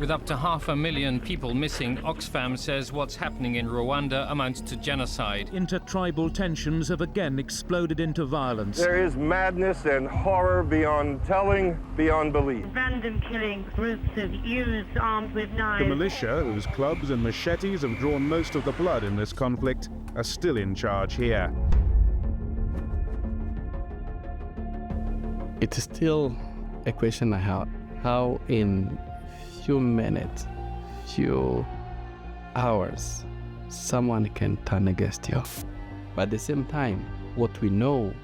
With up to 500,000 people missing, Oxfam says what's happening in Rwanda amounts to genocide. Intertribal tensions have again exploded into violence. There is madness and horror beyond telling, beyond belief. Random killing, groups of youths armed with knives. The militia, whose clubs and machetes have drawn most of the blood in this conflict, are still in charge here. It is still a question I have. How in few minutes, few hours, someone can turn against you. But at the same time, what we know,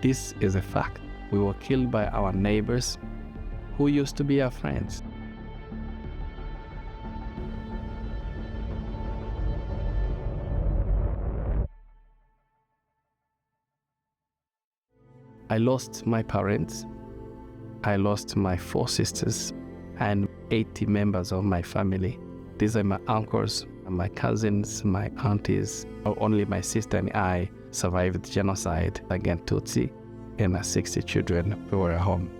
this is a fact. We were killed by our neighbors who used to be our friends. I lost my parents. I lost my 4 sisters and 80 members of my family. These are my uncles, my cousins, my aunties. Only my sister and I survived genocide against Tutsi, and 60 children were at home.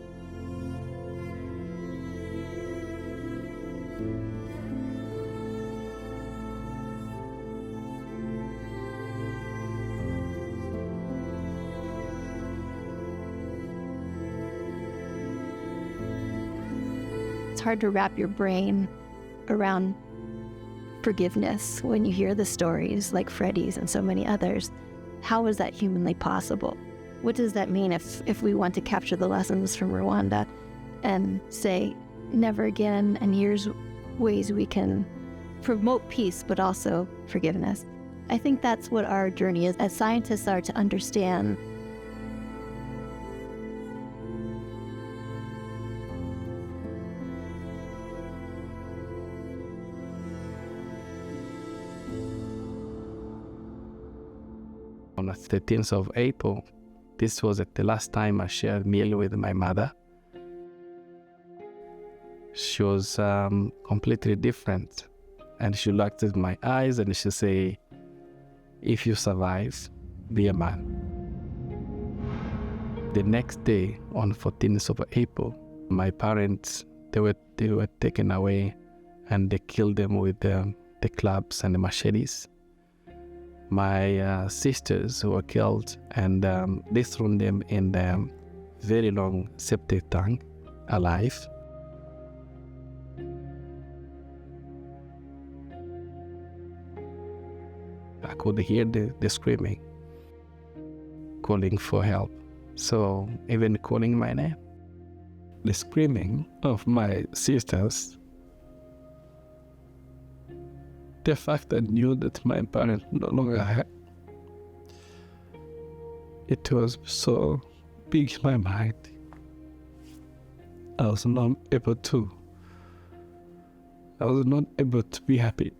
It's hard to wrap your brain around forgiveness when you hear the stories like Freddy's and so many others. How is that humanly possible? What does that mean if we want to capture the lessons from Rwanda and say never again, and here's ways we can promote peace but also forgiveness? I think that's what our journey is as scientists are, to understand on the 13th of April. This was the last time I shared a meal with my mother. She was completely different. And she looked at my eyes and she said, if you survive, be a man. The next day, on 14th of April, my parents, they were taken away and they killed them with the clubs and the machetes. My sisters were killed, and they threw them in the very long septic tank, alive. I could hear the screaming, calling for help. So even calling my name, the screaming of my sisters, the fact that I knew that my parents no longer had, it was so big in my mind. I was not able to be happy.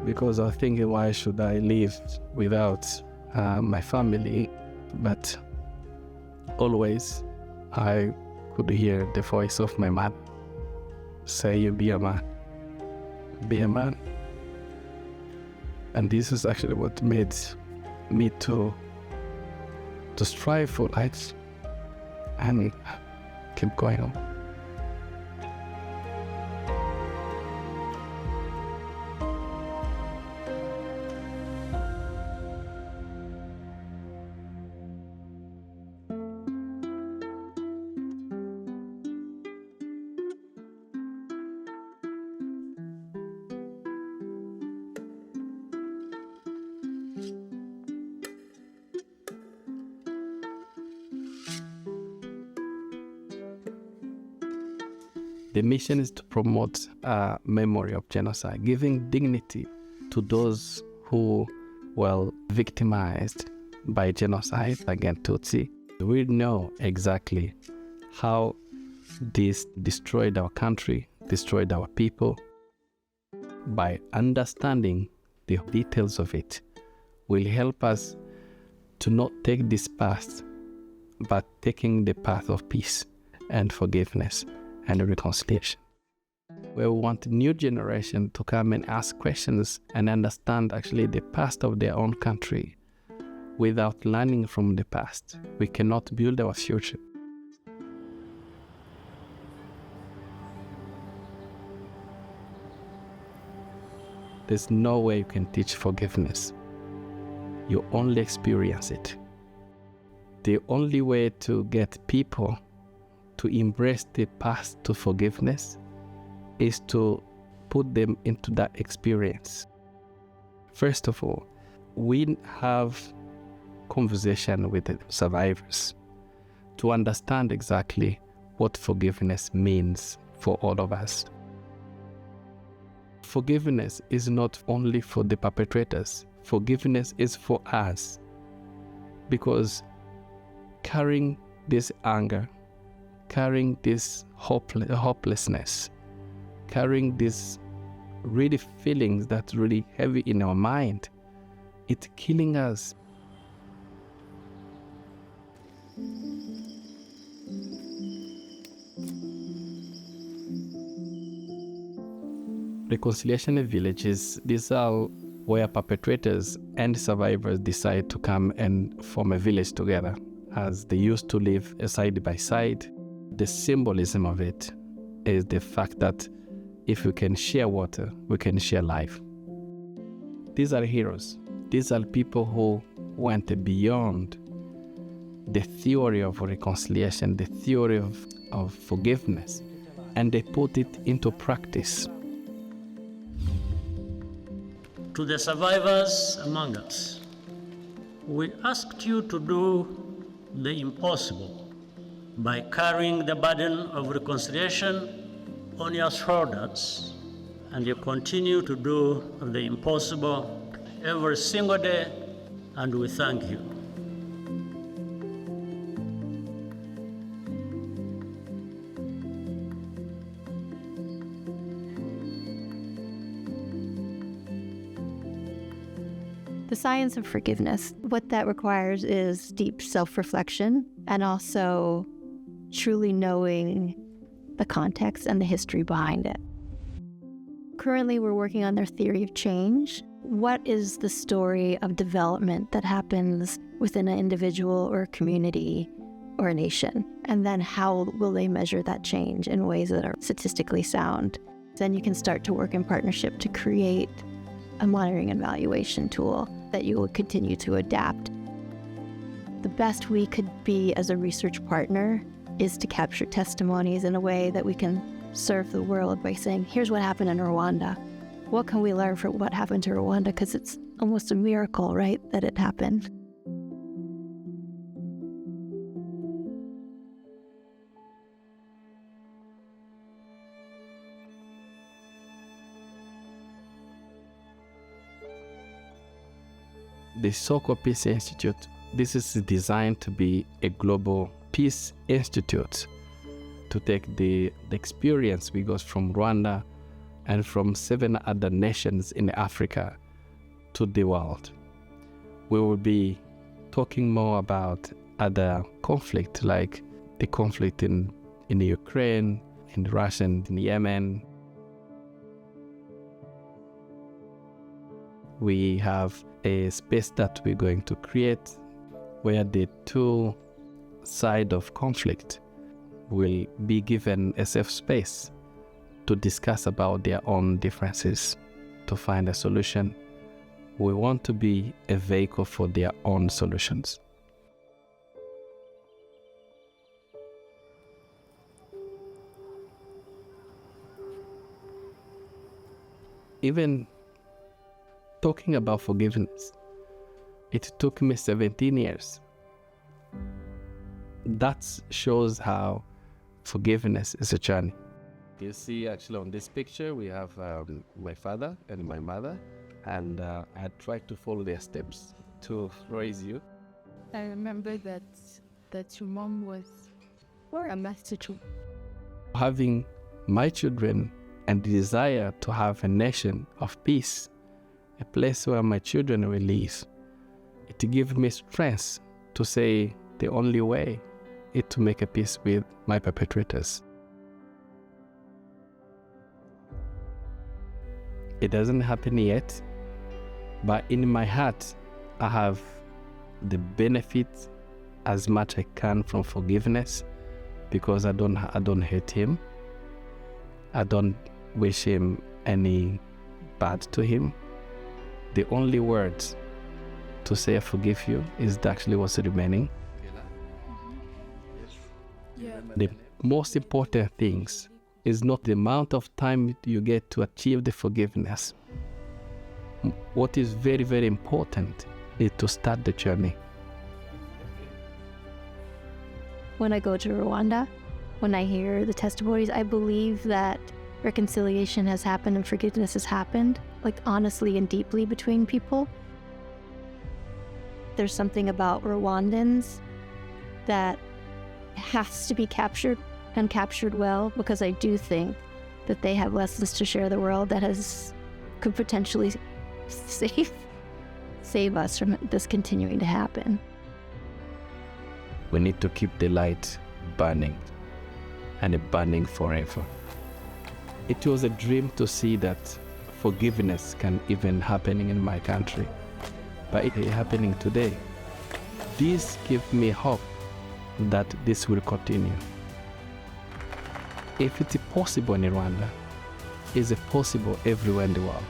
Because I was thinking, why should I live without my family? But always I could hear the voice of my mom say, you be a man, be a man. And this is actually what made me to strive for life and keep going on. The mission is to promote a memory of genocide, giving dignity to those who were victimized by genocide against Tutsi. We know exactly how this destroyed our country, destroyed our people. By understanding the details of it will help us to not take this path, but taking the path of peace and forgiveness and reconciliation. We want new generation to come and ask questions and understand actually the past of their own country, Without learning from the past, we cannot build our future. There's no way you can teach forgiveness. You only experience it. The only way to get people to embrace the path to forgiveness is to put them into that experience. First of all, we have conversation with the survivors to understand exactly what forgiveness means for all of us. Forgiveness is not only for the perpetrators. Forgiveness is for us, because carrying this anger, carrying this hopelessness, carrying these really feelings that's really heavy in our mind, it's killing us. Reconciliation villages, these are where perpetrators and survivors decide to come and form a village together, as they used to live side by side. The symbolism of it is the fact that if we can share water, we can share life. These are heroes. These are people who went beyond the theory of reconciliation, the theory of forgiveness, and they put it into practice. To the survivors among us, we asked you to do the impossible by carrying the burden of reconciliation on your shoulders, and you continue to do the impossible every single day, and we thank you. The science of forgiveness, what that requires is deep self-reflection and also truly knowing the context and the history behind it. Currently, we're working on their theory of change. What is the story of development that happens within an individual or a community or a nation? And then how will they measure that change in ways that are statistically sound? Then you can start to work in partnership to create a monitoring and evaluation tool that you will continue to adapt. The best we could be as a research partner is to capture testimonies in a way that we can serve the world by saying, here's what happened in Rwanda. What can we learn from what happened to Rwanda? Because it's almost a miracle, right, that it happened. The Soko Peace Institute, this is designed to be a global peace institute, to take the experience we got from Rwanda and from 7 other nations in Africa to the world. We will be talking more about other conflict, like the conflict in Ukraine, in Russia, and in Yemen. We have a space that we're going to create where the two sides of conflict will be given a safe space to discuss about their own differences, to find a solution. We want to be a vehicle for their own solutions. Even talking about forgiveness, it took me 17 years. That shows how forgiveness is a journey. You see, actually, on this picture, we have my father and my mother, and I tried to follow their steps to raise you. I remember that your mom was a master too. Having my children and the desire to have a nation of peace, a place where my children will live, it gives me strength to say the only way is to make a peace with my perpetrators. It doesn't happen yet, but in my heart, I have the benefit as much I can from forgiveness, because I don't hate him. I don't wish him any bad to him. The only words to say I forgive you is actually what's remaining. The most important things is not the amount of time you get to achieve the forgiveness. What is very, very important is to start the journey. When I go to Rwanda, when I hear the testimonies, I believe that reconciliation has happened and forgiveness has happened, like honestly and deeply between people. There's something about Rwandans that has to be captured and captured well, because I do think that they have lessons to share the world that could potentially save us from this continuing to happen. We need to keep the light burning, and burning forever. It was a dream to see that forgiveness can even happening in my country, but it is happening today. This gives me hope that this will continue. If it's possible in Rwanda, it's possible everywhere in the world.